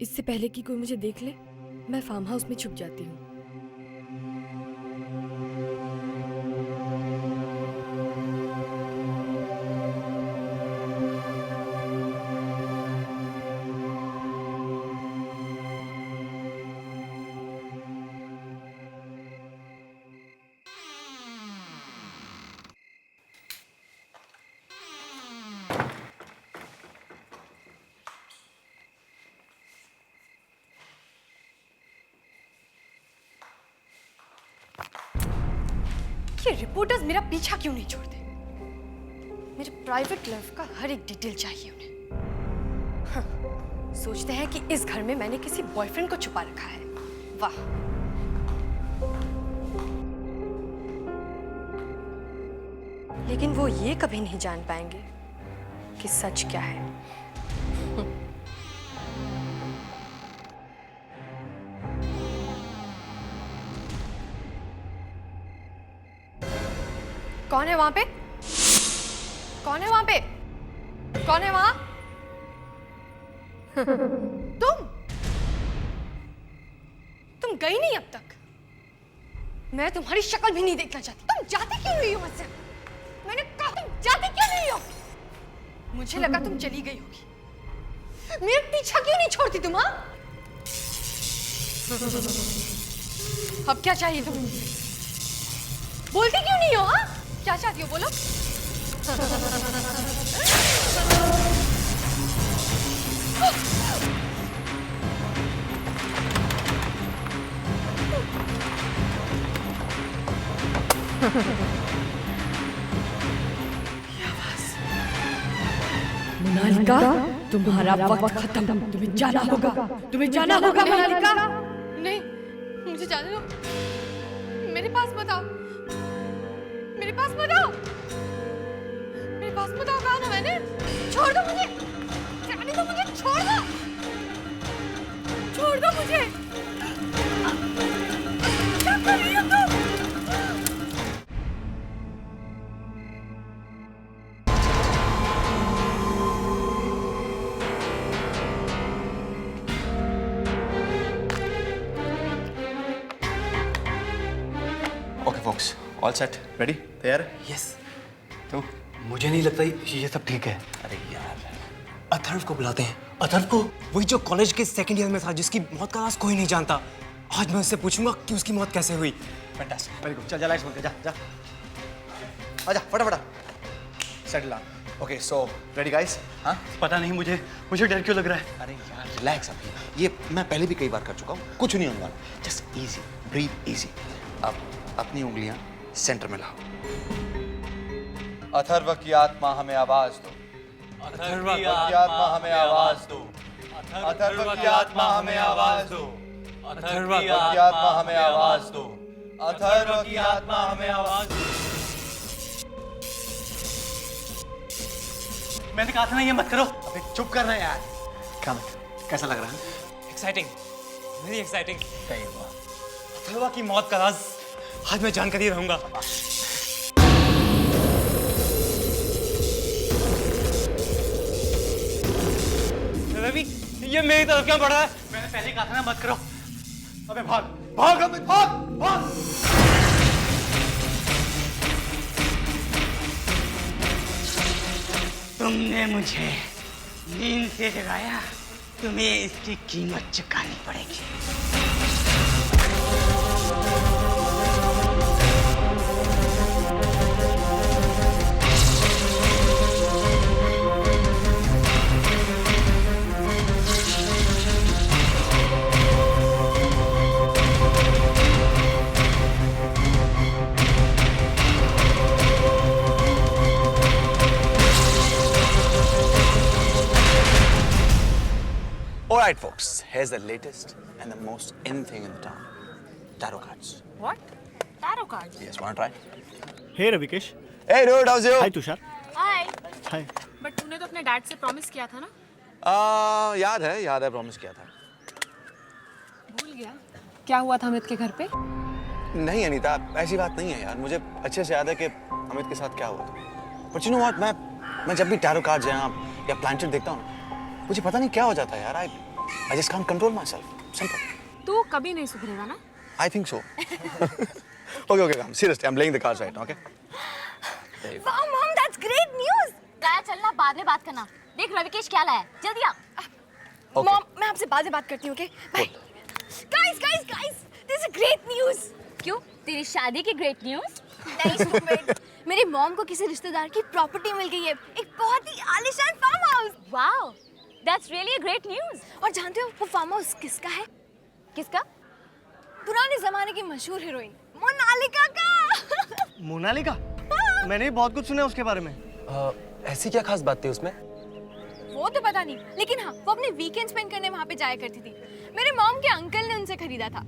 इससे पहले कि कोई मुझे देख ले, मैं फार्म हाउस में छुप जाती हूँ। ये रिपोर्टर्स मेरा पीछा क्यों नहीं छोड़ते? मेरे प्राइवेट लाइफ का हर एक डिटेल चाहिए उन्हें। हाँ, सोचते हैं कि इस घर में मैंने किसी बॉयफ्रेंड को छुपा रखा है। वाह। लेकिन वो ये कभी नहीं जान पाएंगे कि सच क्या है। कौन है वहां पे? कौन है वहां पे? कौन है वहां? तुम गई नहीं अब तक। मैं तुम्हारी शक्ल भी नहीं देखना चाहती। तुम जाती क्यों नहीं हो मुझसे? मैंने कहा तुम जाती क्यों नहीं हो? मुझे लगा तुम चली गई होगी। मेरा पीछा क्यों नहीं छोड़ती तुम? हाँ, अब क्या चाहिए तुम्हें? बोलती क्यों नहीं हो? हाँ, क्या चाहती हो बोलो? मोनालिका, तुम्हारा वक्त खत्म। तुम्हें जाना होगा। तुम्हें जाना होगा मोनालिका। नहीं, मुझे जाने दो। मेरे पास मत आओ। मेरे पास मत आओ। मेरे पास मत आओ। कहा ना मैंने। छोड़ दो मुझे। जाने दो मुझे। छोड़ दो। छोड़ दो मुझे। क्या कर रही हो तुम? Okay, folks, all set, ready? तैयार? यस। तो मुझे नहीं लगता ये सब ठीक है। अरे यार, अथर्व को बुलाते हैं। अथर्व को, वही जो कॉलेज के सेकंड ईयर में था, जिसकी मौत का राज कोई नहीं जानता। आज मैं उससे पूछूंगा कि उसकी मौत कैसे हुई। Fantastic, very good. चल जा, लाइट्स बंद कर, जा जा। आजा फटाफट। Settle down. Okay, so ready guys? हाँ? पता नहीं मुझे डर क्यों लग रहा है। अरे यार, रिलैक्स अभी। ये मैं पहले भी कई बार कर चुका हूँ, कुछ नहीं होने वाला। Just easy, breathe easy. अब अपनी उंगलियां सेंटर में लाओ। अथर्व की आत्मा हमें आवाज दो। अथर्व की आत्मा हमें आवाज दो। अथर्व की आत्मा हमें आवाज दो। अथर्व की आत्मा हमें आवाज दो। अथर्व की आत्मा हमें आवाज दो। मैंने कहा था ना ये मत करो। अबे चुप करना यार। कैसा लग रहा है? Exciting, very exciting. सही हुआ। अथर्व की मौत का राज आज मैं जानकर ही रहूंगा। रवि, ये मेरी तरफ क्यों बढ़ रहा है? मैंने पहले कहा था ना मत करो। अबे भाग भाग, अमित भाग भाग। तुमने मुझे नींद से जगाया, तुम्हें इसकी कीमत चुकानी पड़ेगी। Alright folks, here's the latest and the most in thing in the town. Tarot cards. What? Tarot cards? Yes, wanna try? Hey Ravikesh. Hey dude, how's you? Hi Tushar. Hi. Hi. But तूने तो अपने डैड से promise किया था ना? याद है promise किया था। भूल गया? क्या हुआ था अमित के घर पे? नहीं अनीता, ऐसी बात नहीं है यार। मुझे अच्छे से याद है कि अमित के साथ क्या हुआ था। बट यू नो व्हाट, मैं जब भी टैरो कार्ड्स या प्लैनेट देखता हूँ, मुझे पता नहीं क्या हो जाता है यार। आई I just can't control myself. Simple. तू कभी नहीं सुधरेगा ना? I think so. Okay, come. Seriously, I'm laying the cards right now, okay? Wow, Mom, that's great news. गाया चलना, बाद में बात करना। देख रविकेश क्या लाया है, जल्दी आ। Okay. Mom, मैं आपसे बाद में बात करती हूँ, okay? Bye. Guys, this is great news. क्यों? तेरी शादी की ग्रेट न्यूज़? नहीं stupid. मेरी मॉम को किसी रिश्तेदार की प्रॉपर्टी मिल गई है, एक बहुत ही आलीशान farm house. Wow, that's really a great news. और जानते हो वो फार्म हाउस किसका है? किसका? पुराने जमाने की मशहूर हीरोइन मोनालिका का। मोनालिका? मैंने भी बहुत कुछ सुना है उसके बारे में। ऐसी क्या खास बात थी उसमें? वो तो पता नहीं, लेकिन हाँ वो अपने वीकेंड स्पेंड करने वहाँ पे जाया करती थी। मेरे मॉम के अंकल ने उनसे खरीदा था।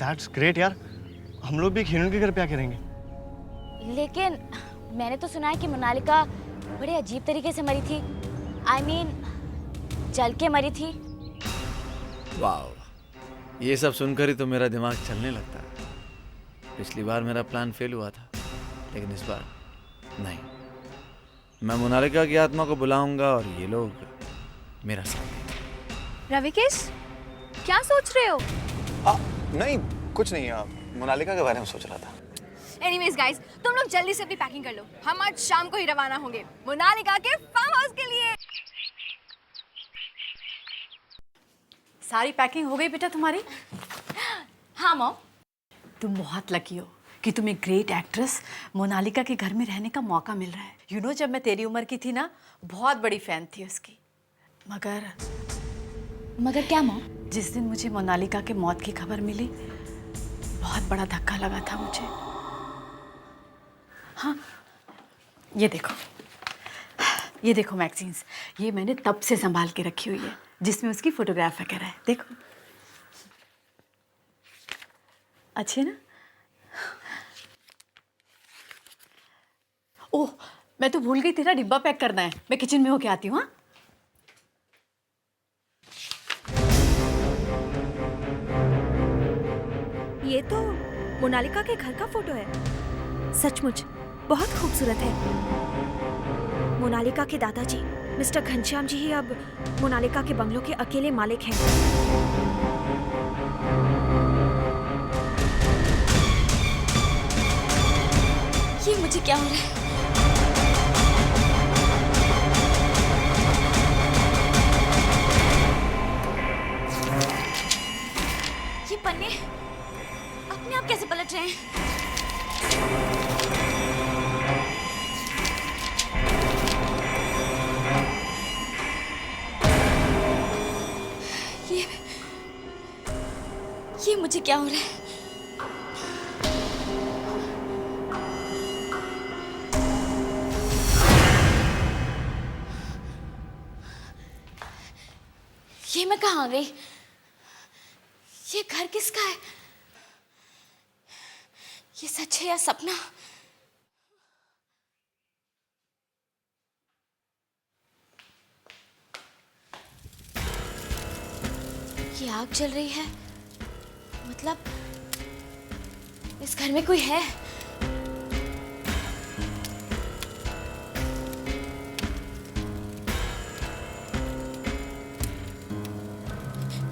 That's great यार। हम लोग भी एक हीरोइन के घर पे आके रहेंगे। लेकिन मैंने तो सुना है कि मोनालिका बड़े अजीब तरीके से मरी थी। I mean, जल के मरी थी। वाह, ये सब सुनकर ही तो मेरा दिमाग चलने लगता है। पिछली बार मेरा प्लान फेल हुआ था, लेकिन इस बार नहीं। मैं मोनालिका की आत्मा को बुलाऊंगा और ये लोग मेरा साथ देंगे। रविकेश, क्या सोच रहे हो? नहीं, कुछ नहीं। मोनालिका के बारे में सोच रहा था। Anyways guys, तुम लोग जल्दी से अपनी पैकिंग कर लो। हम आज शाम को ही रवाना होंगे मोनालिका के फार्म हाउस के लिए। सारी पैकिंग हो गई बेटा तुम्हारी? हाँ मॉम। तुम बहुत लकी हो कि तुम्हें ग्रेट एक्ट्रेस मोनालिका के घर में रहने का मौका मिल रहा है। यू नो, जब मैं तेरी उम्र की थी ना, बहुत बड़ी फैन थी उसकी। मगर क्या मॉम? जिस दिन मुझे मोनालिका के मौत की खबर मिली, बहुत बड़ा धक्का लगा था मुझे। हाँ, ये देखो मैगजीन्स, ये मैंने तब से संभाल के रखी हुई है, जिसमें उसकी फोटोग्राफ वगैरह है। देखो, अच्छे ना? ओह, मैं तो भूल गई, तेरा डिब्बा पैक करना है। मैं किचन में होके आती हूँ। हाँ, ये तो मोनालिका के घर का फोटो है। सचमुच बहुत खूबसूरत है। मोनालिका के दादाजी मिस्टर घनश्याम जी ही अब मोनालिका के बंगलों के अकेले मालिक हैं। ये मुझे क्या हो रहा है? ये पन्ने अपने आप कैसे पलट रहे हैं? ये मुझे क्या हो रहा है? ये मैं कहाँ आ गई? ये घर किसका है? ये सच है या सपना? ये आग जल रही है, मतलब इस घर में कोई है।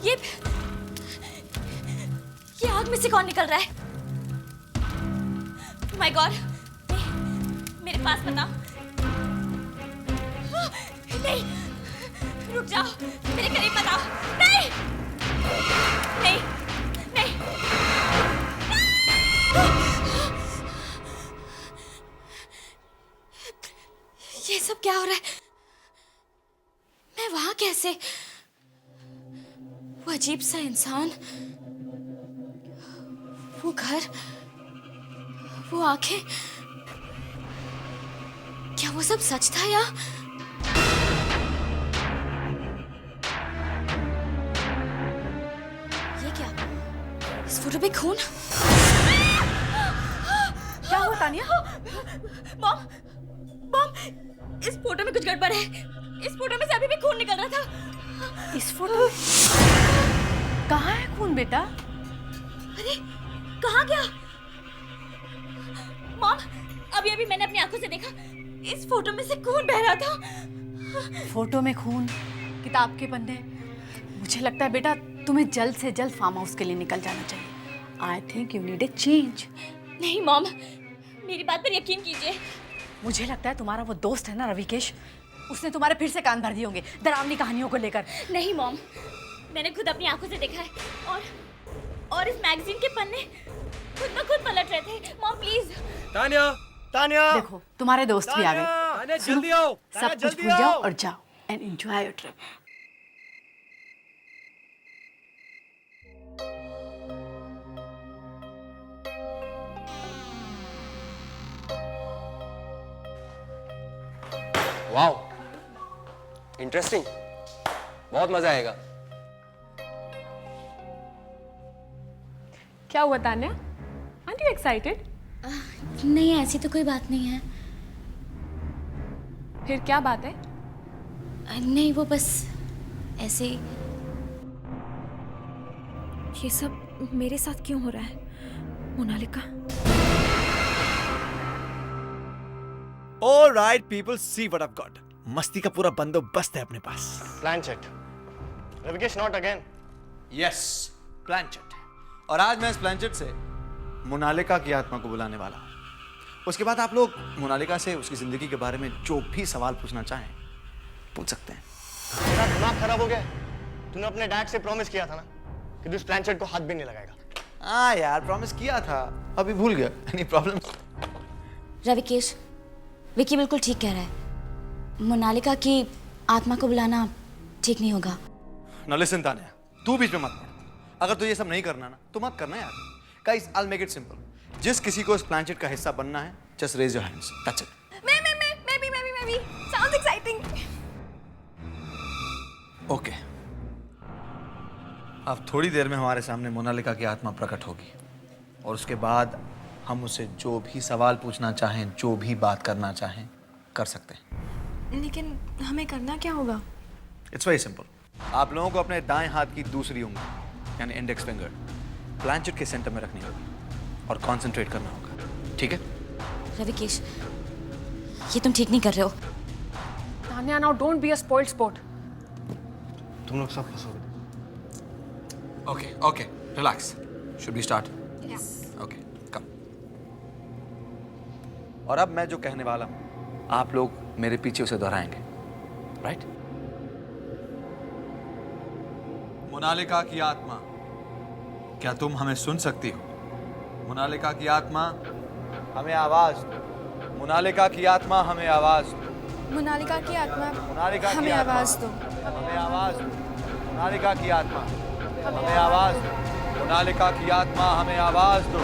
ये आग में से कौन निकल रहा है? माय गॉड, मेरे पास बताओ। नहीं, रुक जाओ, मेरे करीब बताओ। नहीं नहीं नहीं, ये सब क्या हो रहा है? मैं वहां कैसे? वो अजीब सा इंसान, वो घर, वो आंखें, क्या वो सब सच था या? ये क्या? इस फोटो पे खून? क्या हुआ तानिया? मॉम, इस फोटो में कुछ गड़बड़ है। इस फोटो में से अभी भी खून निकल रहा था। इस फोटो में कहाँ है खून बेटा? अरे कहाँ गया? मॉम, अभी मैंने अपनी आंखों से देखा, इस फोटो में से खून बह रहा था। फोटो में खून, किताब के पन्ने, मुझे लगता है बेटा तुम्हें जल्द से जल्द फार्म हाउस के लिए निकल जाना चाहिए। I think you need a change. नहीं मॉम, मेरी बात पर यकीन कीजिए। मुझे लगता है तुम्हारा वो दोस्त है ना रविकेश, उसने तुम्हारे फिर से कान भर दिए होंगे डरावनी कहानियों को लेकर। नहीं मॉम, मैंने खुद अपनी आंखों से देखा है और इस मैगजीन के पन्ने खुद ब खुद पलट रहे थे। Mom please. तान्या, तान्या, देखो तुम्हारे दोस्त भी आ गए। तान्या जल्दी आओ, तान्या सब कुछ जल्दी भूल जाओ आओ। और जाओ and enjoy your trip. Wow, interesting, बहुत मजा आएगा। क्या हुआ तान्या? Are you excited? नहीं, ऐसी तो कोई बात नहीं है। फिर क्या बात है? नहीं, वो बस ऐसे ही। ये सब मेरे साथ क्यों हो रहा है Monalika? Alright people, see what I have got. मस्ती का पूरा बंदोबस्त है अपने पास। Planchette. Ravikesh not again. Yes, planchette. और आज मैं इस प्लानचेट से मोनालिका की आत्मा को बुलाने वाला हूं। उसके बाद आप लोग मोनालिका से उसकी जिंदगी के बारे में जो भी सवाल पूछना चाहें पूछ सकते हैं। तेरा दिमाग खराब हो गया है? तूने अपने डैड से प्रॉमिस किया था ना कि तू इस प्लानचेट को हाथ भी नहीं लगाएगा। हाँ यार, प्रॉमिस किया था, अभी भूल गया। Any problem? रविकेश, विकी बिल्कुल ठीक कह रहा है। मोनालिका की आत्मा को बुलाना ठीक नहीं होगा। Now listen तान्या, तू बीच में मत पड़। अगर तू ये सब नहीं करना ना तो मत करना यार। Guys, I'll make it simple. जिस किसी को इस प्लानचेट का हिस्सा बनना है, just raise your hands. That's it. मैं भी। Sounds exciting. Okay. अब थोड़ी देर में हमारे सामने मोनालिका की आत्मा प्रकट होगी और उसके बाद हम उसे जो भी सवाल पूछना चाहें, जो भी बात करना चाहें, कर सकते हैं। लेकिन हमें करना क्या होगा? It's very simple. आप लोगों को अपने दाएं हाथ की दूसरी उंगली यानी इंडेक्स फिंगर प्लानचेट के सेंटर में रखनी होगी और कंसंट्रेट करना होगा, ठीक है? रविकेश, ये तुम ठीक नहीं कर रहे हो। Tanya, now don't be a spoiled sport. तुम लोग सब फंसोगे। Okay okay, relax. Should we start? Yes. Okay, come. और अब मैं जो कहने वाला हूं आप लोग मेरे पीछे उसे दोहराएंगे, राइट? मोनालिका की आत्मा, क्या तुम हमें सुन सकती हो? मोनालिका की आत्मा, हमें आवाज दो। मोनालिका की आत्मा, हमें आवाज दो। मोनालिका की आत्मा, मोनालिका की हमें आत्मा, आवाज दो। हमें आवाज दो। मोनालिका की आत्मा, हमें आवाज दो। मोनालिका की आत्मा, हमें आवाज दो।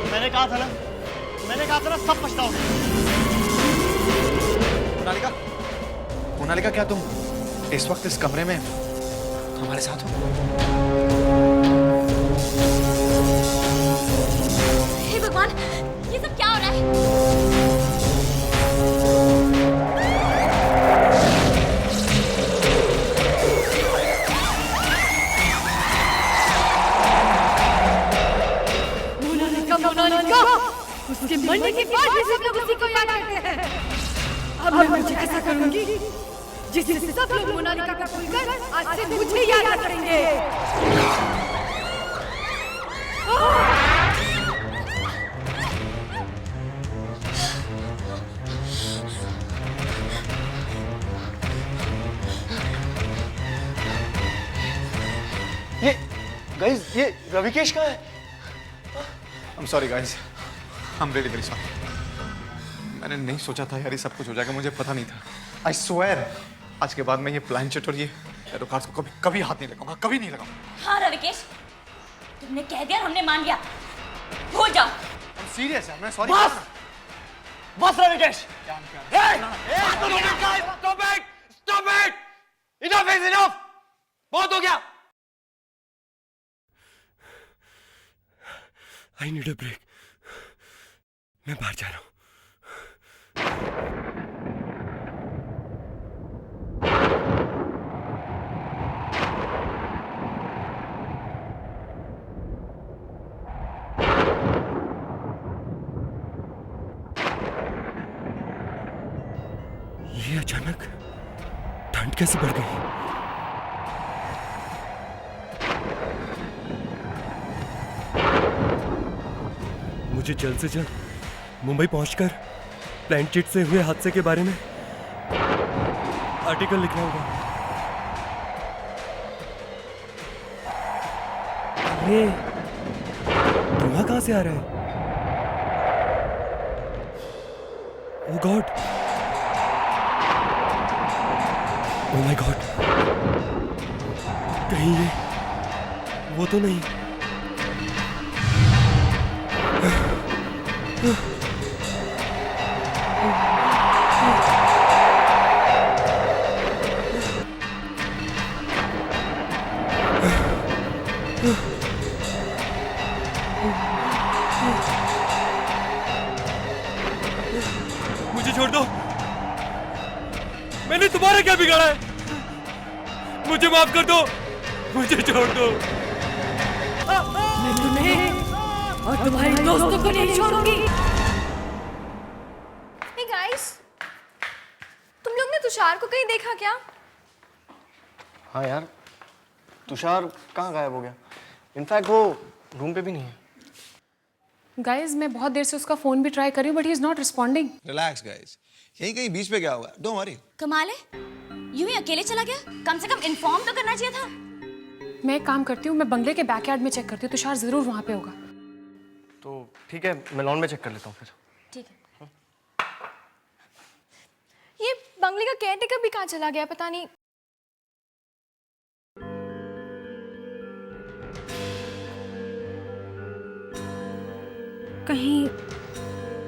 मैंने कहा था ना सब पछताओगे। मोनालिका, मोनालिका, क्या तुम इस वक्त इस कमरे में हमारे साथ हो? हे भगवान, ये सब क्या हो रहा है? मोनालिका, उसके मरने के बाद भी सब लोग उसी को याद करते हैं। अब मैं कुछ ऐसा करूंगी जिससे सब लोग मोनालिका का भूलकर आज से मुझे याद रखेंगे। ये गाइस, ये रविकेश का है। I'm sorry guys, I'm really very sorry. मैंने नहीं सोचा था यार ये सब कुछ हो जाएगा, मुझे पता नहीं था। I swear, आज के बाद मैं ये प्लानचेट और ये एरोकार्ड्स को कभी हाथ नहीं लगाऊंगा, कभी नहीं लगाऊंगा। हाँ रविकेश, तुमने कह दिया, हमने मान लिया। भूल जाओ। I'm serious यार, मैं सॉरी। बस Ravikesh. Stop it! Enough is enough! बहुत हो गया। I need a break. मैं बाहर जा रहा हूँ। अचानक ठंड कैसे बढ़ गई? मुझे जल्द से जल्द मुंबई पहुंचकर प्लानचेट से हुए हादसे के बारे में आर्टिकल लिखना होगा। ये धुआं कहां से आ रहा है? ओह गॉड, ओह माय गॉड, कहीं ये वो तो नहीं? मुझे छोड़ दो, मैंने तुम्हारा क्या बिगाड़ा है? मुझे माफ कर दो, मुझे छोड़ दो। मैं तुम्हें और तुम्हारे दोस्तों को नहीं छोड़ूंगी। Hey guys, तुम लोग ने तुषार को कहीं देखा क्या? हाँ यार, तुषार कहाँ गायब हो गया? इनफैक्ट वो रूम पे भी नहीं है। गाइस मैं बहुत देर से उसका फोन भी ट्राई कर रही हूँ but he is not responding. Relax guys, यहीं कहीं बीच पे गया होगा, डोंट वरी। कमाल है, यूं ही अकेले चला गया? कम से कम इन्फॉर्म तो करना चाहिए था। मैं एक काम करती हूँ, मैं बंगले के बैकयार्ड में चेक करती हूँ, तुषार जरूर वहाँ पे होगा। तो ठीक है, मैं लॉन में चेक कर लेता हूँ फिर। ठीक है। ये बंगले का केयरटेकर भी कहाँ चला गया पता नहीं। कहीं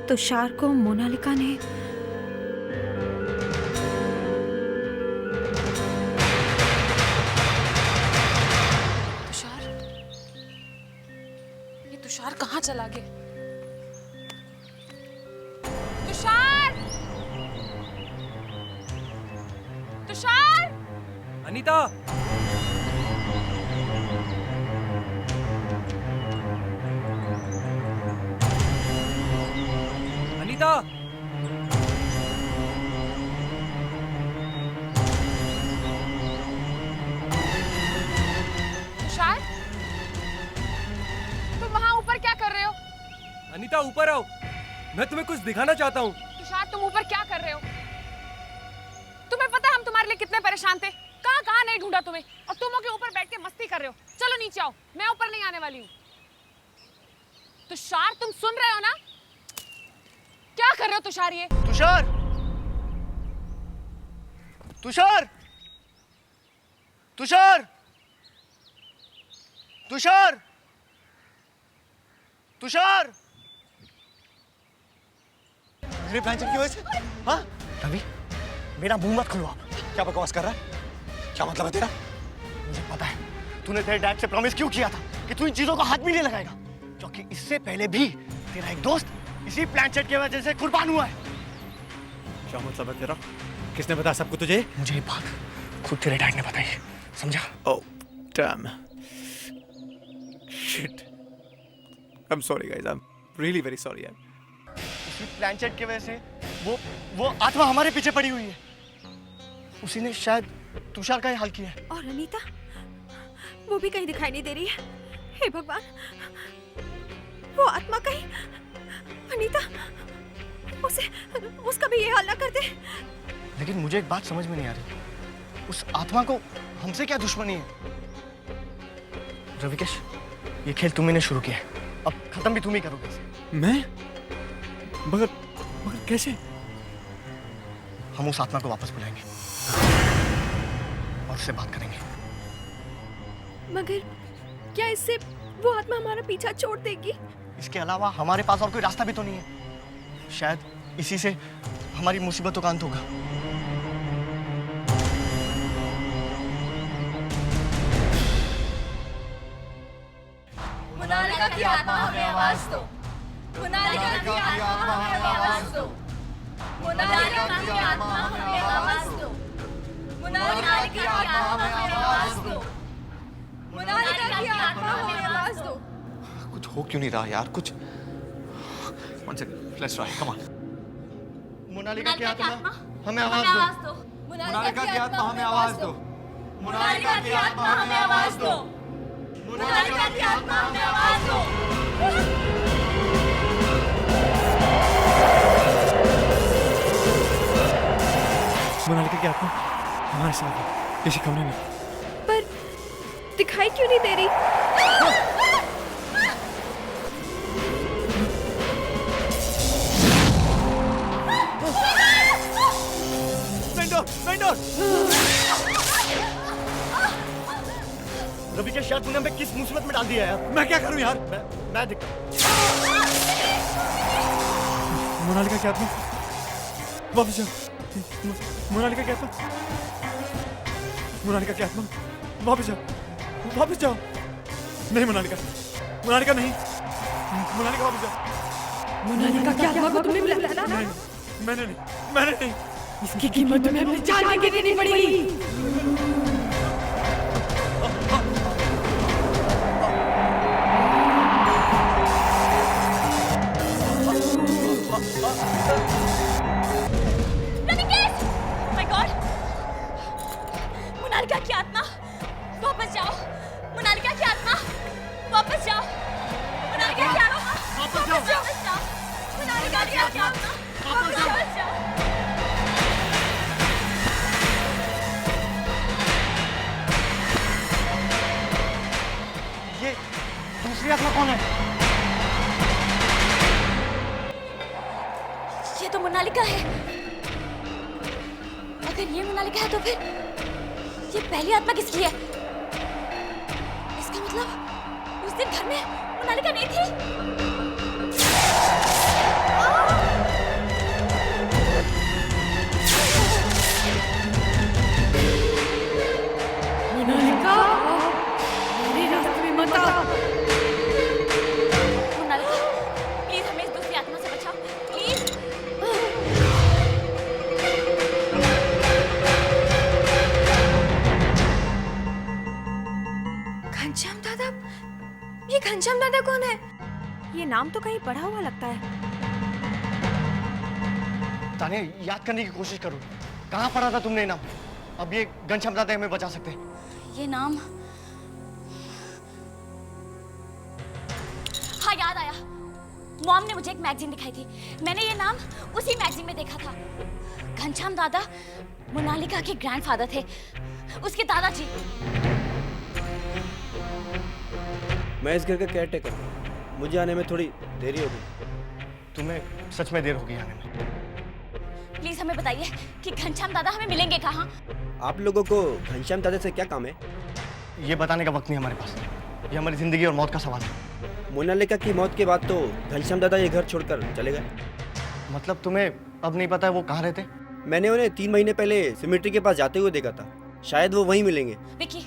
तुषार को मोनालिका ने तुषार कहाँ चला गया? तुषार! तुषार! अनीता! अनीता! तुषार? तुम वहाँ ऊपर क्या कर रहे हो? अनीता ऊपर आओ, मैं तुम्हें कुछ दिखाना चाहता हूँ। तुषार तुम ऊपर क्या कर रहे हो? तुम्हें पता है हम तुम्हारे लिए कितने परेशान थे? कहाँ कहाँ नहीं ढूंढा तुम्हें, और तुम के ऊपर बैठ के मस्ती कर रहे हो। चलो नीचे आओ, मैं ऊपर नहीं आने वाली हूँ। तुषार तुम सुन रहे हो ना? क्या कर रहे हो तुषार ये? तुषार! तुषार! तुषार! तुषार! तुषार! मेरे प्लानचेट की वजह से? हाँ? रवि, मेरा मुंह मत खुलवा। क्या बकवास कर रहा है? क्या मतलब है तेरा? मुझे पता है, तूने तेरे डैड से प्रॉमिस क्यों किया था कि तू इन चीजों का हाथ भी नहीं लगाएगा, क्योंकि इससे पहले भी तेरा एक दोस्त इसी प्लानचेट की वजह से कुर्बान हुआ है। क्या मतलब है तेरा? किसने बताया सबको तुझे? मुझे ये बात खुद तेरे डैड ने बताई, समझा? Oh, damn. Shit. I'm sorry guys. I'm really very sorry यार. इसी प्लानचेट की वजह से वो आत्मा हमारे पीछे पड़ी हुई है। उसी ने शायद तुषार का ही हाल किया है। और अनीता, वो भी कहीं दिखाई नहीं दे रही है। हे भगवान, वो आत्मा कहीं, अनीता, उसका भी ये हाल ना कर दे। लेकिन मुझे एक बात समझ में नहीं आ रही, उस आत्मा को हमसे क्या दुश्मनी है? रविकेश, ये खेल तुम्ही ने शुरू किया है, अब खत्म भी तुम ही करोगे इसे। मैं? मगर कैसे? हम उस आत्मा को वापस बुलाएंगे और उससे बात करेंगे। मगर क्या इससे वो आत्मा हमारा पीछा छोड़ देगी? इसके अलावा हमारे पास और कोई रास्ता भी तो नहीं है। शायद इसी से हमारी मुसीबतों का अंत होगा। मोनालिका की आत्मा हमें आवाज दो। मोनालिका की आत्मा हमें आवाज दो। मोनालिका की आत्मा हमें आवाज दो। मोनालिका की आत्मा हमें आवाज दो। मोनालिका की आत्मा हमें आवाज दो। कुछ हो क्यों नहीं रहा यार? कुछ One second, let's try. Come on. Monalika की आत्मा हमें हमें आवाज दो। आवाज दो। मोनालिका की आत्मा हमें आवाज दो। मोनालिका की आत्मा हमें आवाज दो। मोनालिका की आत्मा हमें आवाज दो। मोनालिका की आत्मा हमारे साथ है, किसी कमरे में। पर दिखाई क्यों नहीं दे रही? रवि के शायद तूने हमें किस मुसीबत में डाल दिया है यार। मैं क्या करूं यार? मैं दिखता हूँ। मोनालिका की आत्मा वापस जाओ। मोनालिका की आत्मा, मोनालिका की आत्मा वापस जाओ, वापस जाओ। नहीं मोनालिका, मोनालिका नहीं, मोनालिका वापस जाओ। मोनालिका की आत्मा को तुमने बुलाया ना? नहीं, मैंने नहीं। इसकी कीमत तुम्हें अपनी जान की देनी पड़ेगी। मोनालिका की आत्मा वापस जाओ। मोनालिका की आत्मा वापस जाओ। मोनालिका की आत्मा वापस जाओ। मोनालिका की आत्मा वापस जाओ। ये दूसरी आत्मा कौन है? ये तो मोनालिका है। अगर ये मोनालिका है तो फिर ये पहली आत्मा किसकी है? इसका मतलब उस दिन घर में मोनालिका नहीं थी। मोनालिका, मेरे रास्ते में मत आ। मोनालिका, प्लीज हमें इस दूसरी आत्मा से बचाओ, प्लीज। घनश्याम दादा, ये घनश्याम दादा कौन है? ये नाम तो कहीं पढ़ा हुआ लगता है। तानिया, याद करने की कोशिश करो, कहाँ पढ़ा था तुमने नाम? अब ये घनश्याम दादा हमें बचा सकते हैं। ये नाम, हाँ याद आया। मॉम ने मुझे एक मैगजीन दिखाई थी, मैंने ये नाम उसी मैगजीन में देखा था। घनश्याम दादा मोनालिका के ग्रैंडफादर थे, उसके दादाजी। मैं इस घर का केयरटेकर हूँ, मुझे आने में थोड़ी देरी हो गई। तुम्हें सच में देर होगी आने में। प्लीज हमें बताइए कि घनश्याम दादा हमें मिलेंगे कहाँ? आप लोगों को घनश्याम दादा से क्या काम है? ये बताने का वक्त नहीं हमारे पास। ये हमारी जिंदगी और मौत का सवाल है। मोनालिका की मौत के बाद तो घनश्याम दादा ये घर छोड़कर चले गए। मतलब तुम्हें अब नहीं पता है वो कहाँ रहते? मैंने उन्हें 3 महीने पहले सिमेट्री के पास जाते हुए देखा था, शायद वो वहीं मिलेंगे। विकी,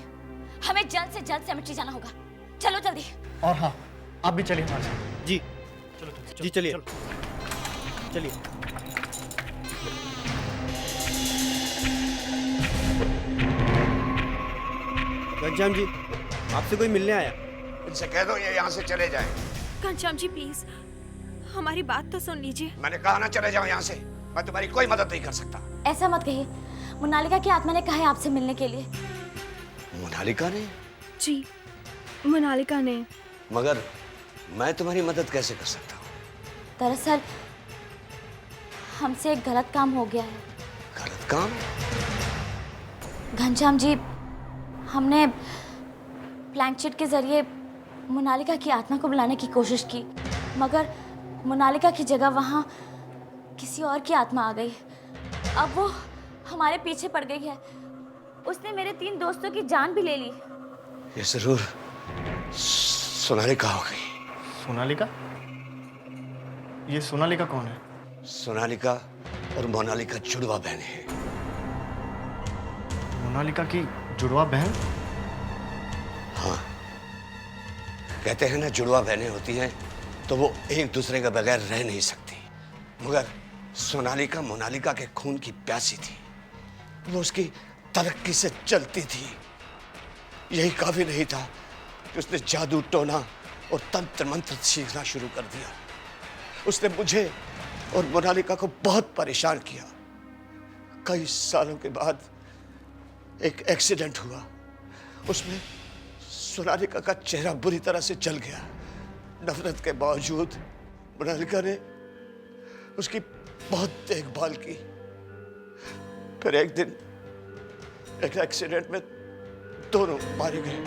हमें जल्द से जल्द सेमेट्री जाना होगा, चलो जल्दी। और हाँ, आप भी चलिए हमारे साथ। जी चलो जी, चलिए चलिए। घनश्याम जी, आपसे कोई मिलने आया। इनसे कह दो ये यहाँ से चले जाए। घनश्याम जी प्लीज, हमारी बात तो सुन लीजिए। मैंने कहा ना चले जाओ यहाँ से, मैं तुम्हारी कोई मदद नहीं कर सकता। ऐसा मत कहिए, मोनालिका की आत्मा ने कहा है आपसे मिलने के लिए। मोनालिका ने? जी, मोनालिका ने। मगर मैं तुम्हारी मदद कैसे कर सकता हूँ? दरअसल हमसे एक गलत काम हो गया है। गलत काम? घनश्याम जी, हमने प्लैंकशीट के जरिए मोनालिका की आत्मा को बुलाने की कोशिश की, मगर मोनालिका की जगह वहाँ किसी और की आत्मा आ गई। अब वो हमारे पीछे पड़ गई है। उसने मेरे 3 दोस्तों की जान भी ले ली। ये जरूर सोनालिका हो गई। सोनालिका? ये सोनालिका कौन है? सोनालिका और मोनालिका जुड़वा बहन है। मोनालिका की जुड़वा बहन? हाँ, कहते हैं ना जुड़वा बहनें होती हैं तो वो एक दूसरे के बगैर रह नहीं सकती। मगर सोनालिका मोनालिका के खून की प्यासी थी, वो उसकी तरक्की से चलती थी। यही काफी नहीं था कि उसने जादू टोना और तंत्र मंत्र सीखना शुरू कर दिया। उसने मुझे और मोनालिका को बहुत परेशान किया। कई सालों के बाद एक एक्सीडेंट हुआ, उसमें सोनालिका का चेहरा बुरी तरह से जल गया। नफरत के बावजूद मोनालिका ने उसकी बहुत देखभाल की। फिर एक दिन एक एक्सीडेंट में दोनों मारे गए।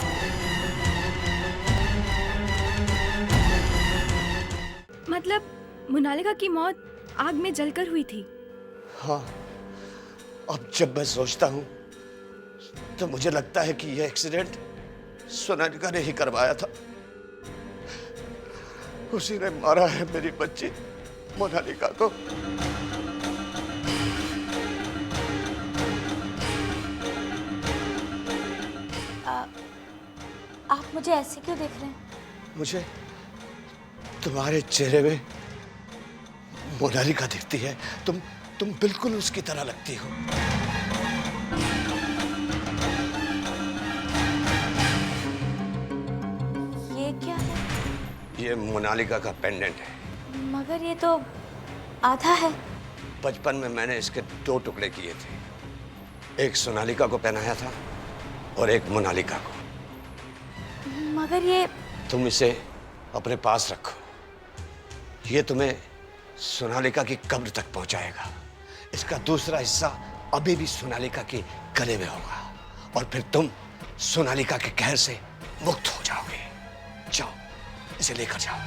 मतलब मोनालिका की मौत आग में जलकर हुई थी? हाँ, अब जब मैं सोचता हूँ तो मुझे लगता है कि यह एक्सीडेंट सोनालिका ने ही करवाया था। उसी ने मारा है मेरी बच्ची मोनालिका को। आप मुझे ऐसे क्यों देख रहे हैं? मुझे तुम्हारे चेहरे में मोनालिका दिखती है। तुम बिल्कुल उसकी तरह लगती हो। ये क्या है? ये मोनालिका का पेंडेंट है। मगर ये तो आधा है। बचपन में मैंने इसके 2 टुकड़े किए थे, एक सोनालिका को पहनाया था और एक मोनालिका को। मगर ये तुम इसे अपने पास रखो, ये तुम्हें सोनालिका की कब्र तक पहुंचाएगा। इसका दूसरा हिस्सा अभी भी सोनालिका के गले में होगा और फिर तुम सोनालिका के कहर से मुक्त हो जाओगे। जाओ, इसे लेकर जाओ।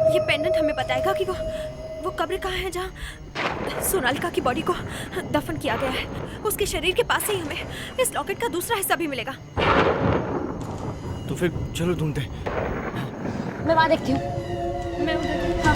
ये पेंडेंट हमें बताएगा कि वो कब्र कहाँ है जहाँ सोनालिका की बॉडी को दफन किया गया है। उसके शरीर के पास ही हमें इस लॉकेट का दूसरा हिस्सा भी मिलेगा। तो फिर चलो ढूंढते। मैं वहां देखती हूँ। मैं उधर। हाँ।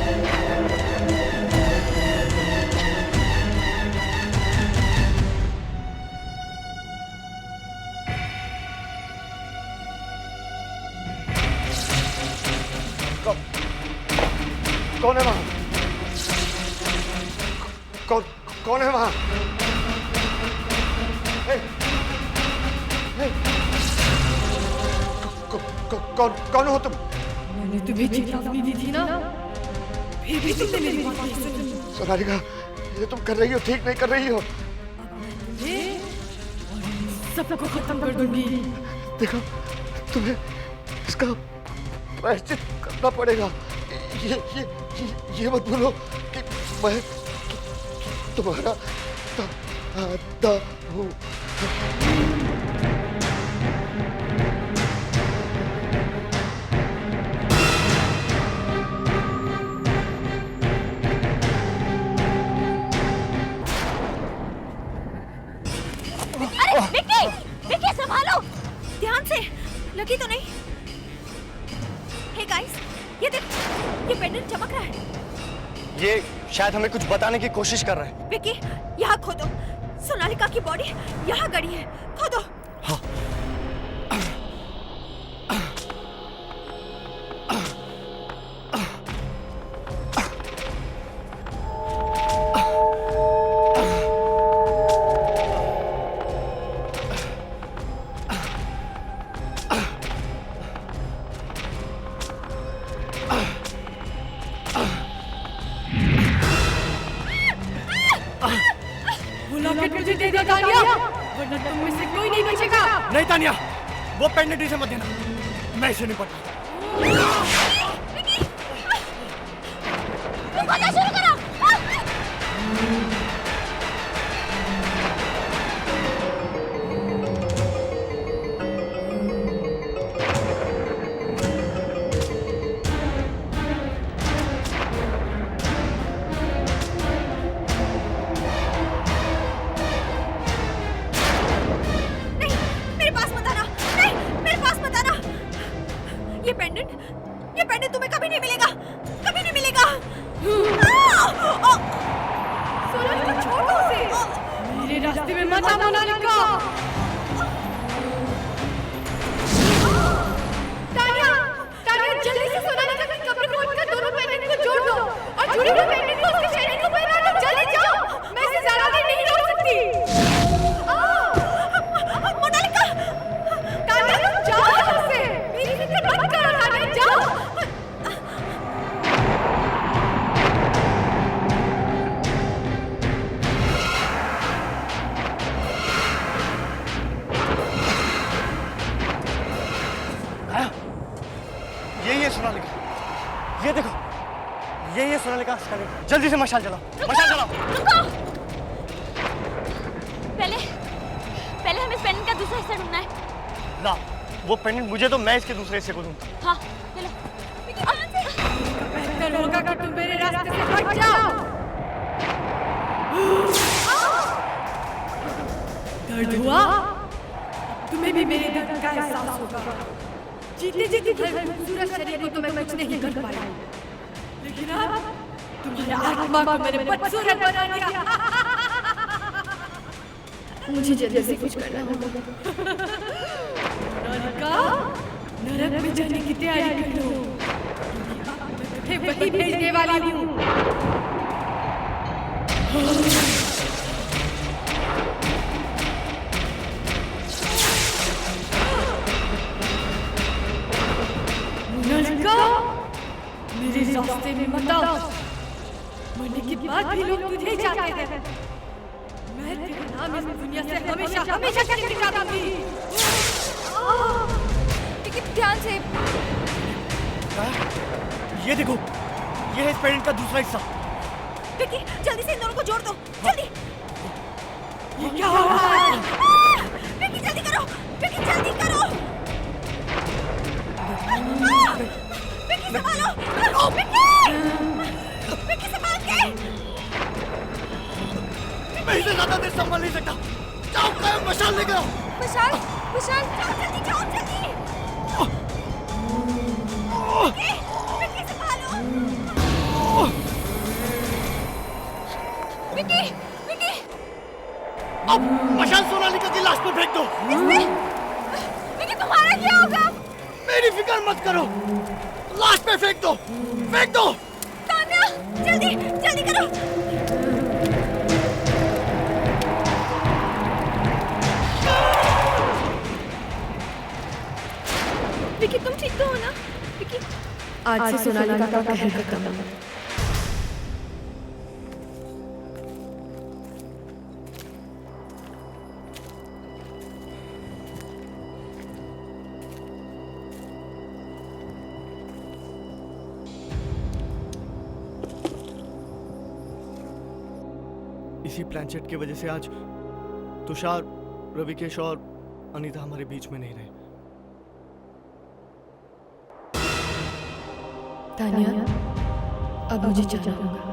कौन है वहां? कौन है वहां? कौन हो तुम? मैंने तुम्हें चेतावनी दी थी ना, फिर भी तुमने मेरी बात नहीं सुनी। सोनालिका, ये तुम कर रही हो ठीक नहीं कर रही हो। सबको खत्म कर दूंगी। देखो, तुम्हें इसका प्रायश्चित करना पड़ेगा। ये मत भूलो कि मैं तुम्हारा दादा हूँ। अरे विक्की, विक्की संभालो। ध्यान से, लगी तो नहीं? हे गाइस, ये देख, ये पेंडेंट चमक रहा है। ये शायद हमें कुछ बताने की कोशिश कर रहा है। विक्की, यहाँ खोदो। सोनालिका की बॉडी यहाँ गड़ी है, खोदो। हाँ। लॉकेट मुझे दे दे तानिया, वरना तुम में से कोई नहीं बचेगा। नहीं तानिया, वो पेंडेंट इसे मत देना, मैं इसे नहीं पढ़ता। तुम खोदना शुरू करो। ये पेंडेंट तुम्हें कभी नहीं मिलेगा, कभी नहीं मिलेगा। सोनालिका, छोड़ो उसे। मेरे रास्ते में मत आ मोनालिका। तानिया, जुड़ी हुई पेंडेंट को उसके शरीर को पहना दो, जल्दी जाओ, मैं इसे ज्यादा देर नहीं रोक सकती। मोनालिका, तान्या तुम जाओ यहाँ से, मेरी फिक्र मत करो तान्या, जाओ। यही है सोनालिका, ये देखो, यही है सोनालिका। जल्दी से मशाल जलाओ, मशाल जलाओ। रुको, पहले हमें इस पेंडेंट का दूसरा हिस्सा ढूंढना है। ला, वो पेंडेंट मुझे तो, मैं इसके दूसरे हिस्से को दूंगा। हाँ चलो। बेहतर होगा कि तुम मेरे रास्ते से हट जाओ। दर्द हुआ? तुम्हें भी मेरे दर्द का एहसास होगा। जीते जी तुम्हारे खूबसूरत शरीर को तो मैं कुछ नहीं कर पाया, लेकिन अब तुम्हारी आत्मा को मैंने बदसूरत बना दिया। मुझे जल्दी से कुछ करना होगा। मोनालिका, नरक में जाने की तैयारी कर लो, मैं वही भेजने वाली हूँ। मोनालिका, मेरे रास्ते में मत आओ। मरने के बाद भी लोग तुझे चाहते हैं। मैं तेरा नाम इस दुनिया से हमेशा हमेशा के लिए मिटा दूंगी। लेकिन ध्यान से। ये देखो, ये है इस पेंडेंट का दूसरा हिस्सा। विकी, जल्दी से इन दोनों को जोड़ दो, जल्दी। ये क्या हो रहा है? विकी जल्दी करो, विकी जल्दी करो। विकी संभालो, विकी संभाल के। मैं इसे ज्यादा देर संभाल नहीं सकता। जाओ, कायम मशाल लेकर आओ। विशाल, विशाल, जाओ जल्दी, जाओ जल्दी। विकी संभालो। विकी, विकी। अब मशाल सोनालिका की लाश पर फेंक दो। विकी तुम्हारा क्या होगा? मेरी फिक्र मत करो, लाश पे फेंक दो, फेंक दो। तान्या, जल्दी, जल्दी करो। विकी तुम ठीक तो हो ना? विकी, आज से सोनालिका का कहर खत्म। इसी प्लानचेट की वजह से आज तुषार, रविकेश और अनीता हमारे बीच में नहीं रहे। तान्या, अब मुझे जाना होगा।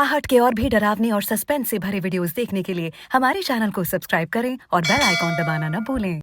आहट के और भी डरावने और सस्पेंस से भरे वीडियोस देखने के लिए हमारे चैनल को सब्सक्राइब करें और बेल आइकॉन दबाना न भूलें।